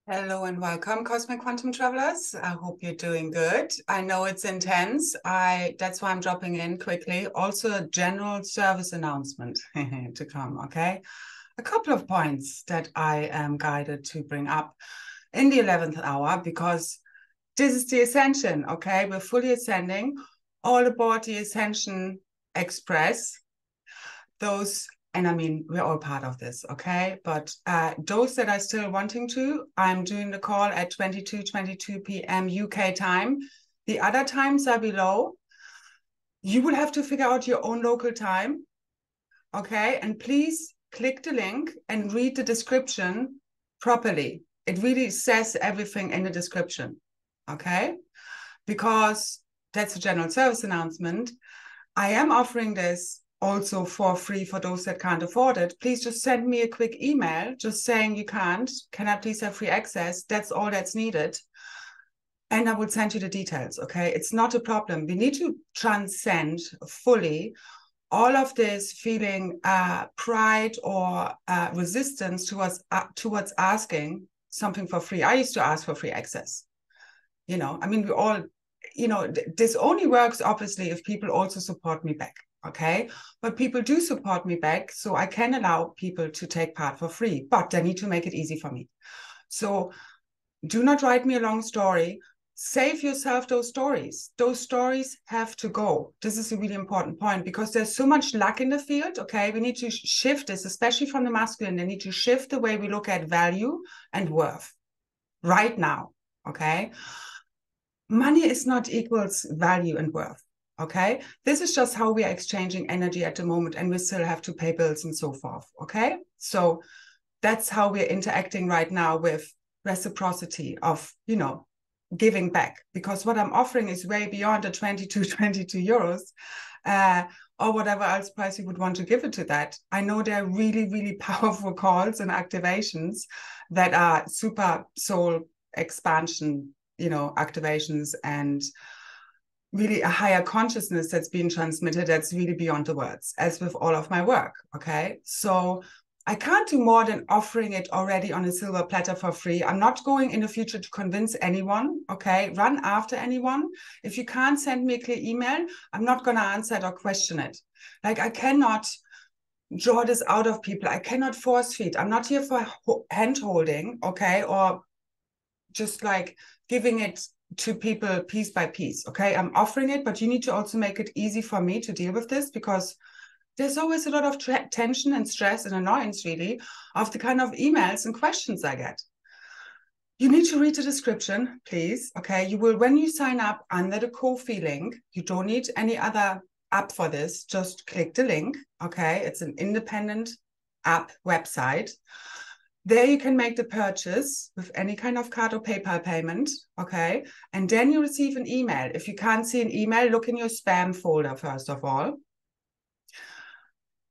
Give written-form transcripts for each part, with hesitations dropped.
Hello and welcome, Cosmic Quantum Travelers. I hope you're doing good. I know it's intense. That's why I'm dropping in quickly. Also, a general service announcement to come, okay? A couple of points that I am guided to bring up in the 11th hour, because this is the Ascension, okay? We're fully ascending. All aboard the Ascension Express. And I mean, we're all part of this, okay? But those that are still wanting to, I'm doing the call at 22 p.m. UK time. The other times are below. You will have to figure out your own local time, okay? And please click the link and read the description properly. It really says everything in the description, okay? Because that's a general service announcement. I am offering this also for free for those that can't afford it. Please just send me a quick email just saying you can't. Can I please have free access? That's all that's needed. And I will send you the details, okay? It's not a problem. We need to transcend fully all of this feeling pride or resistance towards asking something for free. I used to ask for free access. I mean, we all, this only works obviously if people also support me back. Okay, but people do support me back, so I can allow people to take part for free, but they need to make it easy for me. So do not write me a long story. Save yourself those stories. Those stories have to go. This is a really important point because there's so much lack in the field. Okay, we need to shift this, especially from the masculine. They need to shift the way we look at value and worth right now. Okay, money is not equals value and worth. Okay, this is just how we are exchanging energy at the moment, and we still have to pay bills and so forth. Okay, so that's how we're interacting right now with reciprocity of, giving back, because what I'm offering is way beyond the 22 euros or whatever else price you would want to give it to that. I know there are really, really powerful calls and activations that are super soul expansion, activations, and really a higher consciousness that's being transmitted that's really beyond the words, as with all of my work, okay? So I can't do more than offering it already on a silver platter for free. I'm not going in the future to convince anyone, okay? Run after anyone. If you can't send me a clear email, I'm not going to answer it or question it. Like, I cannot draw this out of people. I cannot force feed. I'm not here for hand holding, okay? Or just like giving it to people piece by piece, okay? I'm offering it, but you need to also make it easy for me to deal with this, because there's always a lot of tension and stress and annoyance, really, of the kind of emails and questions I get. You need to read the description, please, okay? You will, when you sign up under the Ko-fi link, you don't need any other app for this, just click the link, okay? It's an independent app website. There you can make the purchase with any kind of card or PayPal payment, okay? And then you receive an email. If you can't see an email, look in your spam folder, first of all.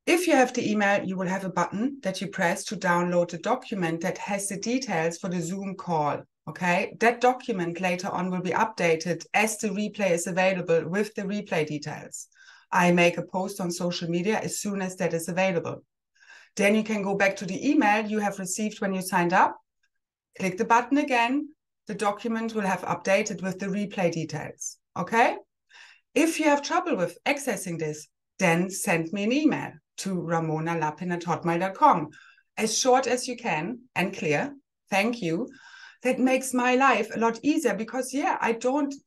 If you have the email, you will have a button that you press to download the document that has the details for the Zoom call, okay? That document later on will be updated as the replay is available with the replay details. I make a post on social media as soon as that is available. Then you can go back to the email you have received when you signed up, click the button again, the document will have updated with the replay details, okay? If you have trouble with accessing this, then send me an email to ramonalapin@hotmail.com. As short as you can and clear, thank you. That makes my life a lot easier because,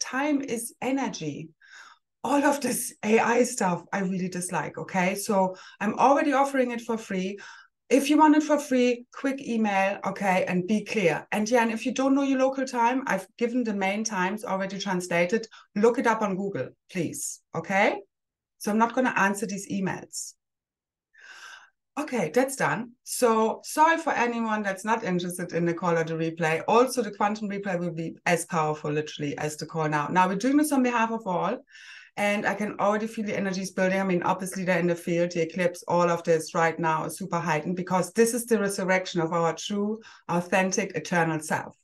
time is energy. All of this AI stuff I really dislike, okay? So I'm already offering it for free. If you want it for free, quick email, okay, and be clear. And and if you don't know your local time, I've given the main times already translated. Look it up on Google, please, okay? So I'm not going to answer these emails. Okay, that's done. So sorry for anyone that's not interested in the call or the replay. Also, the quantum replay will be as powerful, literally, as the call now. Now, we're doing this on behalf of all. And I can already feel the energies building. I mean, obviously they're in the field, the eclipse, all of this right now is super heightened because this is the resurrection of our true, authentic, eternal self.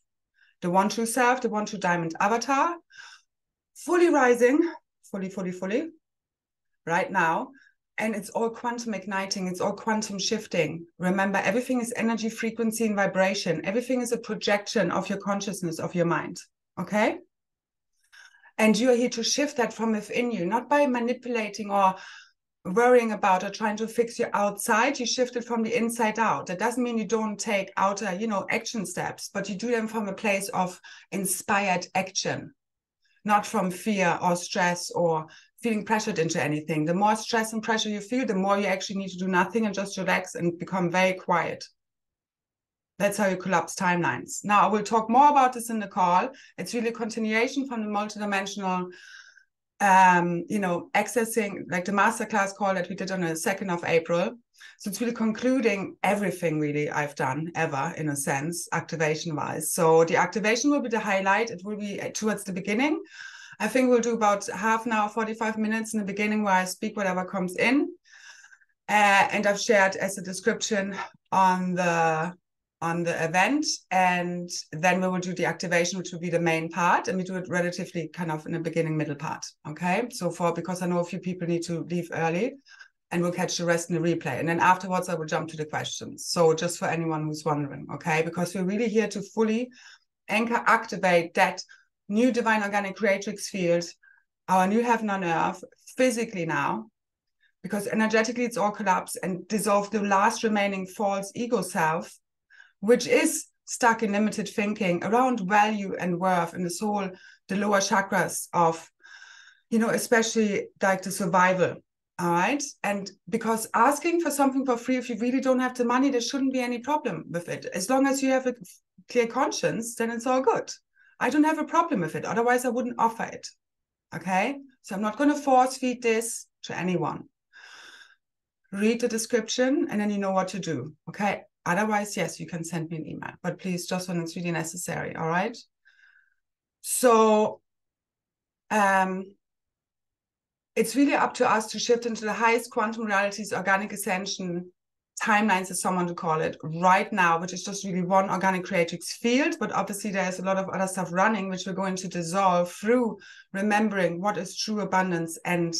The one true self, the one true diamond avatar, fully rising, fully, right now. And it's all quantum igniting. It's all quantum shifting. Remember, everything is energy, frequency, and vibration. Everything is a projection of your consciousness, of your mind. Okay? And you are here to shift that from within you, not by manipulating or worrying about or trying to fix your outside. You shift it from the inside out. That doesn't mean you don't take outer, action steps, but you do them from a place of inspired action, not from fear or stress or feeling pressured into anything. The more stress and pressure you feel, the more you actually need to do nothing and just relax and become very quiet. That's how you collapse timelines. Now, I will talk more about this in the call. It's really a continuation from the multidimensional, accessing, like the masterclass call that we did on the 2nd of April. So it's really concluding everything really I've done ever, in a sense, activation-wise. So the activation will be the highlight. It will be towards the beginning. I think we'll do about half an hour, 45 minutes in the beginning where I speak whatever comes in. And I've shared as a description on the event. And then we will do the activation, which will be the main part. And we do it relatively kind of in the beginning, middle part. Okay. So because I know a few people need to leave early, and we'll catch the rest in the replay. And then afterwards, I will jump to the questions. So just for anyone who's wondering, okay, because we're really here to fully anchor, activate that new divine organic creatrix field, our new heaven on earth, physically now, because energetically it's all collapsed, and dissolve the last remaining false ego self, which is stuck in limited thinking around value and worth in the soul, the lower chakras of, especially like the survival. All right. And because asking for something for free, if you really don't have the money, there shouldn't be any problem with it. As long as you have a clear conscience, then it's all good. I don't have a problem with it. Otherwise, I wouldn't offer it. Okay. So I'm not going to force feed this to anyone. Read the description and then you know what to do. Okay. Otherwise, yes, you can send me an email, but please just when it's really necessary. All right. So, it's really up to us to shift into the highest quantum realities, organic ascension timelines, as someone to call it, right now, which is just really one organic creatrix field. But obviously there's a lot of other stuff running, which we're going to dissolve through remembering what is true abundance and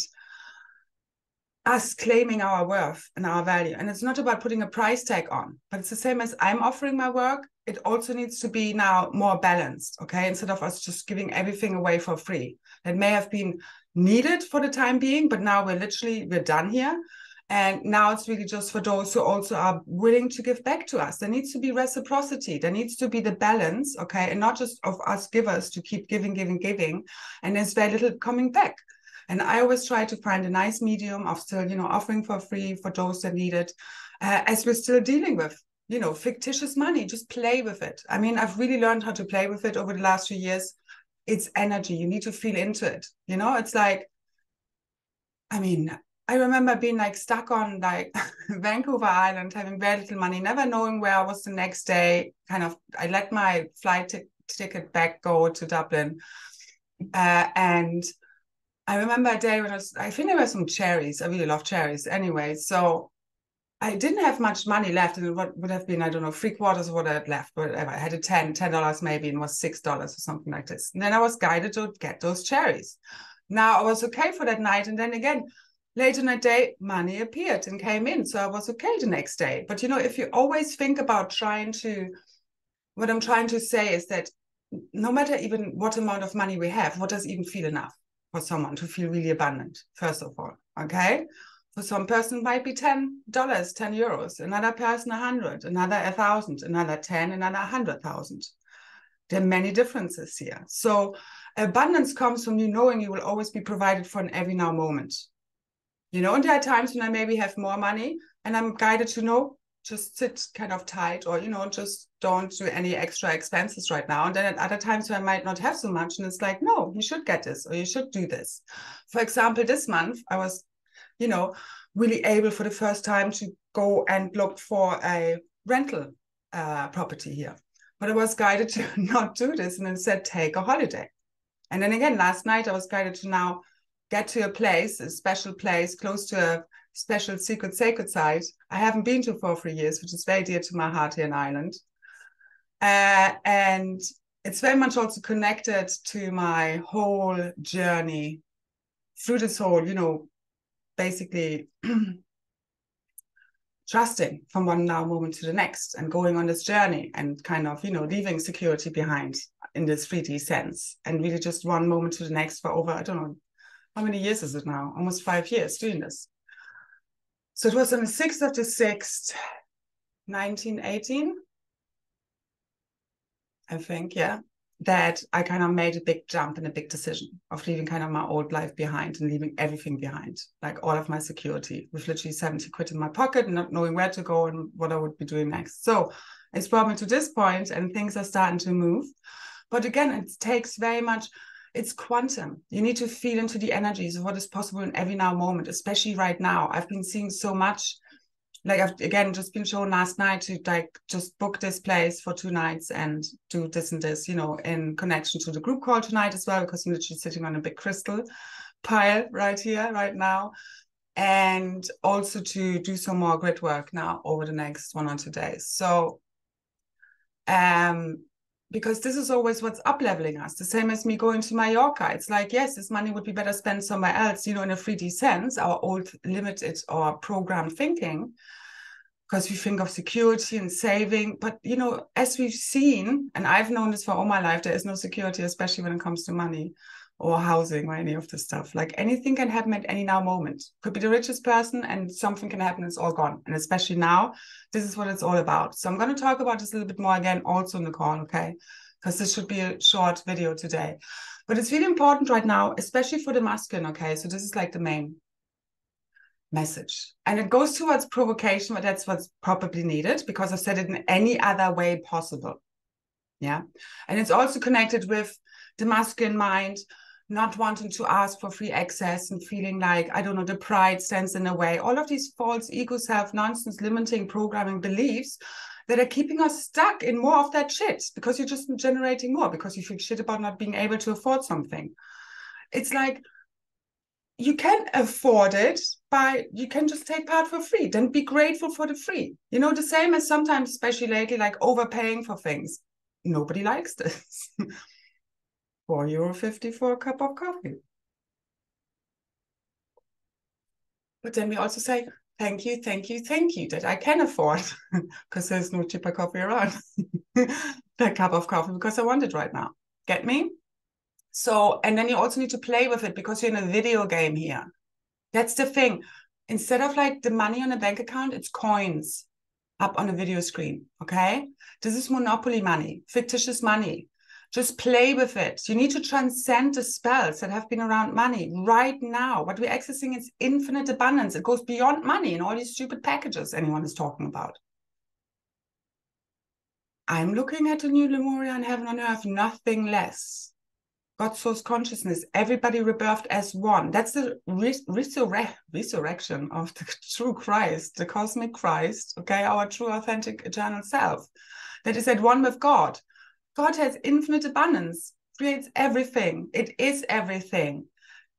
us claiming our worth and our value. And it's not about putting a price tag on, but it's the same as I'm offering my work. It also needs to be now more balanced, okay? Instead of us just giving everything away for free. That may have been needed for the time being, but now we're done here. And now it's really just for those who also are willing to give back to us. There needs to be reciprocity. There needs to be the balance, okay? And not just of us givers to keep giving. And there's very little coming back. And I always try to find a nice medium of still, offering for free for those that need it, as we're still dealing with, fictitious money. Just play with it. I mean, I've really learned how to play with it over the last few years. It's energy. You need to feel into it. It's like, I mean, I remember being like stuck on like Vancouver Island, having very little money, never knowing where I was the next day. I let my flight ticket back go to Dublin. And I remember a day when I think there were some cherries. I really love cherries anyway. So I didn't have much money left, and it would have been, I don't know, 3/4 of what I had left, whatever. I had a $10 maybe, and it was $6 or something like this. And then I was guided to get those cherries. Now I was okay for that night. And then again, later in the day, money appeared and came in. So I was okay the next day. But, if you always think about what I'm trying to say is that no matter even what amount of money we have, what does even feel enough for someone to feel really abundant, first of all, okay? For some person, it might be $10, €10. Another person, 100, another 1,000, another 10, another 100,000. There are many differences here. So abundance comes from you knowing you will always be provided for in every now moment. And there are times when I maybe have more money and I'm guided to know, just sit kind of tight, or, just don't do any extra expenses right now. And then at other times where I might not have so much, and it's like, no, you should get this, or you should do this. For example, this month, I was, really able for the first time to go and look for a rental property here. But I was guided to not do this, and instead take a holiday. And then again, last night, I was guided to now get to a special place close to a special secret sacred site I haven't been to for 3 years, which is very dear to my heart here in Ireland. And it's very much also connected to my whole journey through this whole, basically trusting from one now moment to the next and going on this journey and kind of, leaving security behind in this 3D sense and really just one moment to the next for over, I don't know, how many years is it now? Almost 5 years doing this. So it was on the 6th of the 6th, 1918, I think, yeah, that I kind of made a big jump and a big decision of leaving kind of my old life behind and leaving everything behind, like all of my security, with literally 70 quid in my pocket and not knowing where to go and what I would be doing next. So it's brought me to this point and things are starting to move. But again, it takes very much, it's quantum. You need to feel into the energies of what is possible in every now moment, especially right now. I've been seeing so much. Like I've again just been shown last night to like just book this place for 2 nights and do this and this, in connection to the group call tonight as well, because I'm literally sitting on a big crystal pile right here, right now. And also to do some more grid work now over the next 1 or 2 days. So, because this is always what's up-leveling us, the same as me going to Mallorca. It's like, yes, this money would be better spent somewhere else, in a 3D sense, our old limited or programmed thinking, because we think of security and saving. But, as we've seen, and I've known this for all my life, there is no security, especially when it comes to money or housing or any of this stuff. Like anything can happen at any now moment. Could be the richest person and something can happen, it's all gone. And especially now, this is what it's all about. So I'm going to talk about this a little bit more again, also in the call, okay? Because this should be a short video today. But it's really important right now, especially for the masculine, okay? So this is like the main message. And it goes towards provocation, but that's what's probably needed because I've said it in any other way possible. Yeah. And it's also connected with the masculine mind not wanting to ask for free access and feeling like, I don't know, the pride stands in the way. All of these false ego self nonsense, limiting programming beliefs that are keeping us stuck in more of that shit because you're just generating more because you feel shit about not being able to afford something. It's like, you can afford it you can just take part for free. Then be grateful for the free. The same as sometimes, especially lately, like overpaying for things. Nobody likes this. €4.50 for a cup of coffee. But then we also say, thank you that I can afford, because there's no cheaper coffee around. That cup of coffee, because I want it right now. Get me? So, and then you also need to play with it because you're in a video game here. That's the thing. Instead of like the money on a bank account, it's coins up on a video screen, okay? This is monopoly money, fictitious money. Just play with it. You need to transcend the spells that have been around money right now. What we're accessing is infinite abundance. It goes beyond money and all these stupid packages anyone is talking about. I'm looking at a new Lemuria and heaven on earth, nothing less. God source consciousness, everybody rebirthed as one. That's the resurrection of the true Christ, the cosmic Christ, okay, our true, authentic, eternal self that is at one with God. God has infinite abundance, creates everything. It is everything.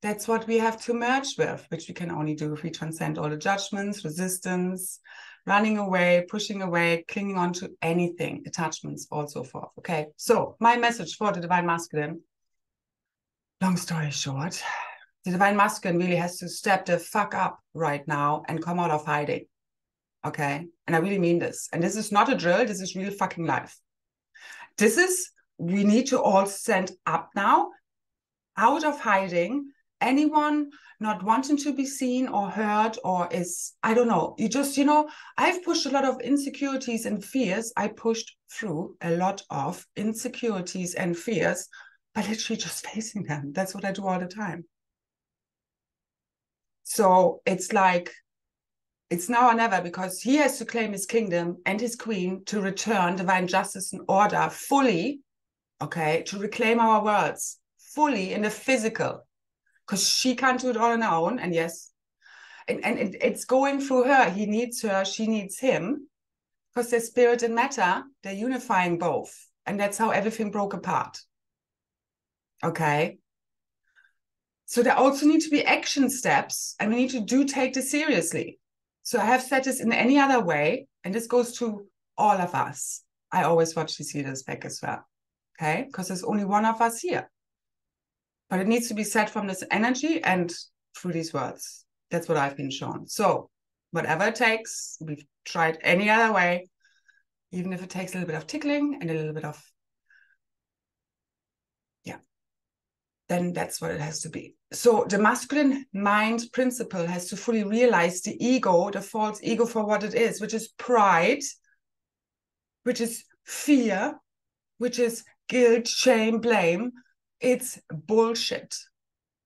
That's what we have to merge with, which we can only do if we transcend all the judgments, resistance, running away, pushing away, clinging on to anything, attachments, all so forth. Okay, so my message for the Divine Masculine, long story short, the Divine Masculine really has to step the fuck up right now and come out of hiding. Okay, and I really mean this. And this is not a drill, this is real fucking life. We need to all stand up now, out of hiding. Anyone not wanting to be seen or heard or is, I don't know, I've pushed a lot of insecurities and fears. I pushed through a lot of insecurities and fears by literally just facing them. That's what I do all the time. So it's like, it's now or never, because he has to claim his kingdom and his queen to return divine justice and order fully, okay, to reclaim our worlds fully in the physical, because she can't do it all on her own. And yes, and it's going through her. He needs her, she needs him, because they're spirit and matter, they're unifying both. And that's how everything broke apart. Okay. So there also need to be action steps, and we need to take this seriously. So I have said this in any other way, and this goes to all of us. I always watch these leaders back as well, okay? Because there's only one of us here. But it needs to be said from this energy and through these words. That's what I've been shown. So whatever it takes, we've tried any other way, even if it takes a little bit of tickling and a little bit of, yeah, then that's what it has to be. So the masculine mind principle has to fully realize the ego, the false ego, for what it is, which is pride, which is fear, which is guilt, shame, blame. It's bullshit.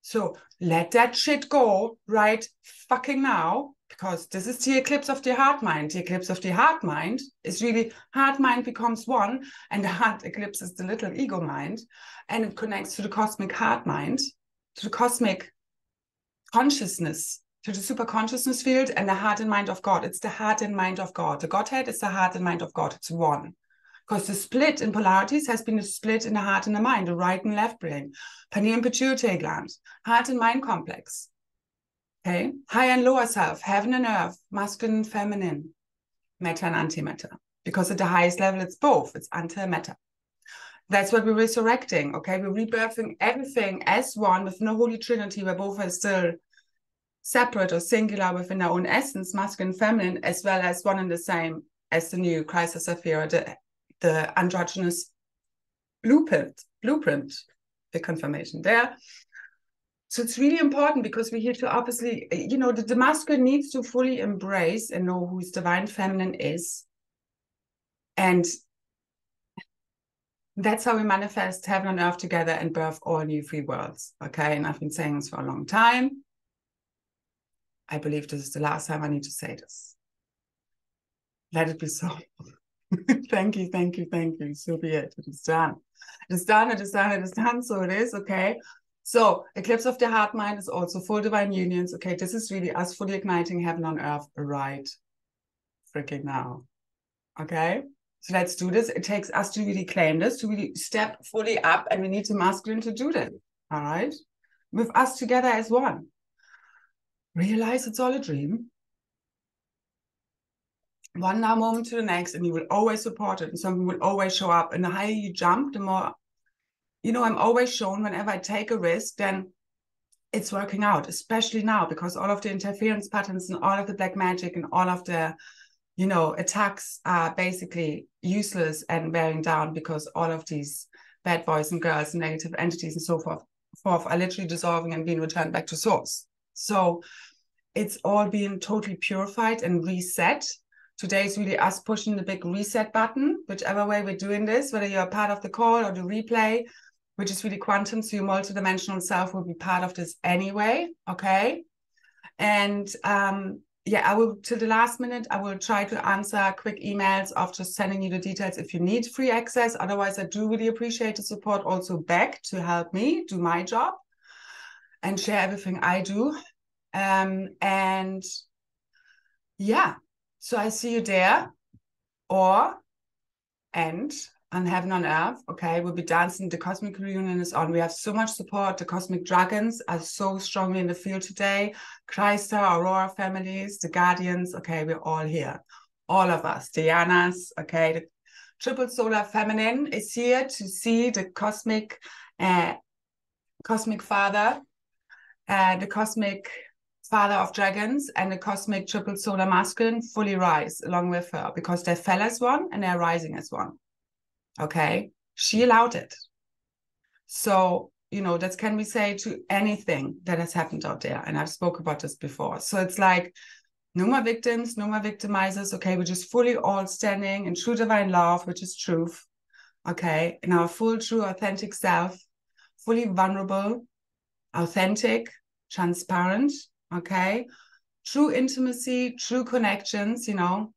So let that shit go right fucking now, because this is the eclipse of the heart mind. The eclipse of the heart mind is really heart mind becomes one, and the heart eclipse is the little ego mind, and it connects to the cosmic heart mind, to the cosmic consciousness, to the super consciousness field, and the heart and mind of God. It's the heart and mind of God. The Godhead is the heart and mind of God. It's one. Because the split in polarities has been a split in the heart and the mind, the right and left brain, pineal and pituitary gland, heart and mind complex. Okay, higher and lower self, heaven and earth, masculine and feminine, matter and antimatter. Because at the highest level, it's both. It's anti-matter. That's what we're resurrecting. Okay, we're rebirthing everything as one within a holy trinity, where both are still separate or singular within their own essence, masculine and feminine, as well as one and the same as the new Christ of Saphira, the androgynous blueprint, the confirmation there. So it's really important, because we're here to obviously, you know, the masculine needs to fully embrace and know who his divine feminine is. And that's how we manifest heaven and earth together and birth all new free worlds. Okay, and I've been saying this for a long time. I believe this is the last time I need to say this. Let it be so. Thank you, thank you, thank you. So be it. It is done. It is done, it is done, it is done. So it is, okay. So eclipse of the heart mind is also full divine unions. Okay, this is really us fully igniting heaven on earth right freaking now. Okay, so let's do this. It takes us to really claim this, to really step fully up, and we need the masculine to do that. All right, with us together as one. Realize it's all a dream. One now moment to the next, and you will always support it, and something will always show up. And the higher you jump, the more, you know, I'm always shown whenever I take a risk, then it's working out, especially now, because all of the interference patterns and all of the black magic and all of the, you know, attacks are basically useless and wearing down, because all of these bad boys and girls and negative entities and so forth are literally dissolving and being returned back to source. So it's all being totally purified and reset. Today is really us pushing the big reset button, whichever way we're doing this, whether you're a part of the call or the replay, which is really quantum, so your multidimensional self will be part of this anyway, okay? And yeah, I will, till the last minute, I will try to answer quick emails of just sending you the details if you need free access. Otherwise, I do really appreciate the support also back to help me do my job and share everything I do. And yeah, so I see you there, and on Heaven on Earth, okay, we'll be dancing. The Cosmic Reunion is on. We have so much support. The Cosmic Dragons are so strongly in the field today. Christa, Aurora families, the Guardians, okay, we're all here. All of us, Dianas, okay, the Triple Solar Feminine is here to see the Cosmic Father, the Cosmic Father of Dragons, and the Cosmic Triple Solar Masculine fully rise along with her, because they fell as one and they're rising as one. Okay, she allowed it. So, you know, that can we say to anything that has happened out there. And I've spoke about this before. So it's like, no more victims, no more victimizers. Okay, we're just fully all standing in true divine love, which is truth. Okay, in our full, true, authentic self, fully vulnerable, authentic, transparent. Okay, true intimacy, true connections, you know.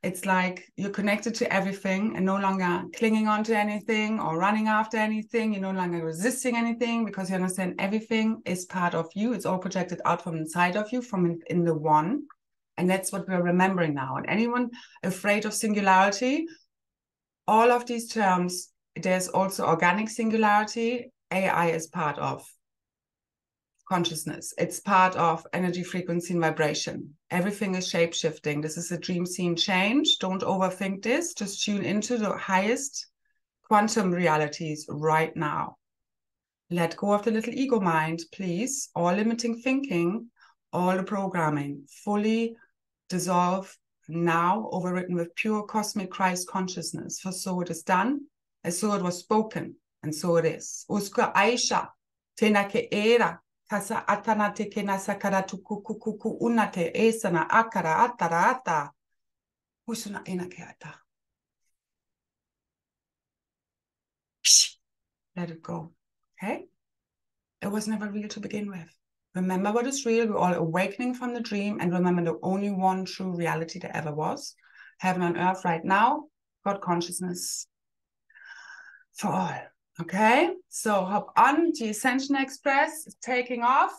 It's like you're connected to everything and no longer clinging on to anything or running after anything. You're no longer resisting anything, because you understand everything is part of you. It's all projected out from inside of you, from in the one. And that's what we're remembering now. And anyone afraid of singularity, all of these terms, there's also organic singularity. AI is part of consciousness. It's part of energy, frequency, and vibration. Everything is shape-shifting. This is a dream scene change. Don't overthink this. Just tune into the highest quantum realities right now. Let go of the little ego mind, please. All limiting thinking, all the programming fully dissolve now, overwritten with pure cosmic Christ consciousness. For so it is done, and so it was spoken, and so it is. Uska Aisha, tenake era, kasa atanate kenasa karatuku kuku unate esana akara atara ata. Usuna enake ata. Let it go. Okay? It was never real to begin with. Remember what is real. We're all awakening from the dream, and remember the only one true reality there ever was. Heaven on earth right now, God consciousness for all. Okay? So hop on. The Ascension Express is taking off.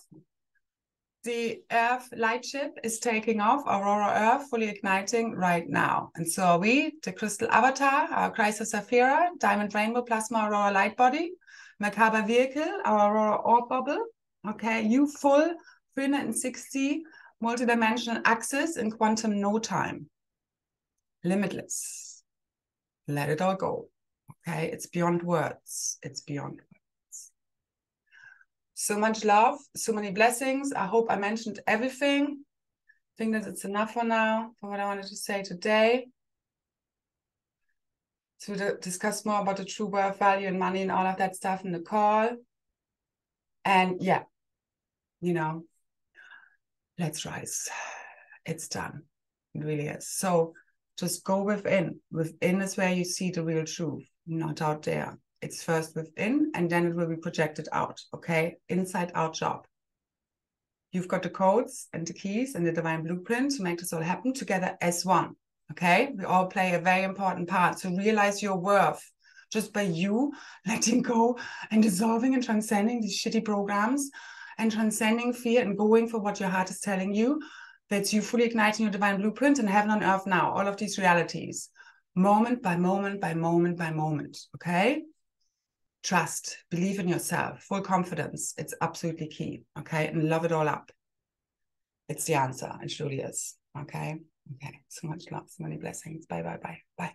The Earth light ship is taking off. Aurora Earth fully igniting right now. And so are we, the crystal avatar, our Chrysa Sapphira, Diamond Rainbow Plasma Aurora light body, Merkaba vehicle, our Aurora orb bubble. Okay, you full 360 multidimensional access in quantum no time. Limitless. Let it all go. Okay, it's beyond words. It's beyond words. So much love, so many blessings. I hope I mentioned everything. I think that it's enough for now, for what I wanted to say today. To discuss more about the true worth, value, and money and all of that stuff in the call. And yeah, you know, let's rise. It's done. It really is. So just go within. Within is where you see the real truth, not out there. It's first within, and then it will be projected out, okay? Inside out job. You've got the codes and the keys and the divine blueprint to make this all happen together as one, okay? We all play a very important part. So realize your worth just by you letting go and dissolving and transcending these shitty programs and transcending fear and going for what your heart is telling you. That's you fully igniting your divine blueprint and heaven on earth now, all of these realities, moment by moment by moment by moment, okay? Trust, believe in yourself, full confidence. It's absolutely key, okay? And love it all up. It's the answer. It truly is, okay? Okay, so much love, so many blessings. Bye, bye, bye, bye.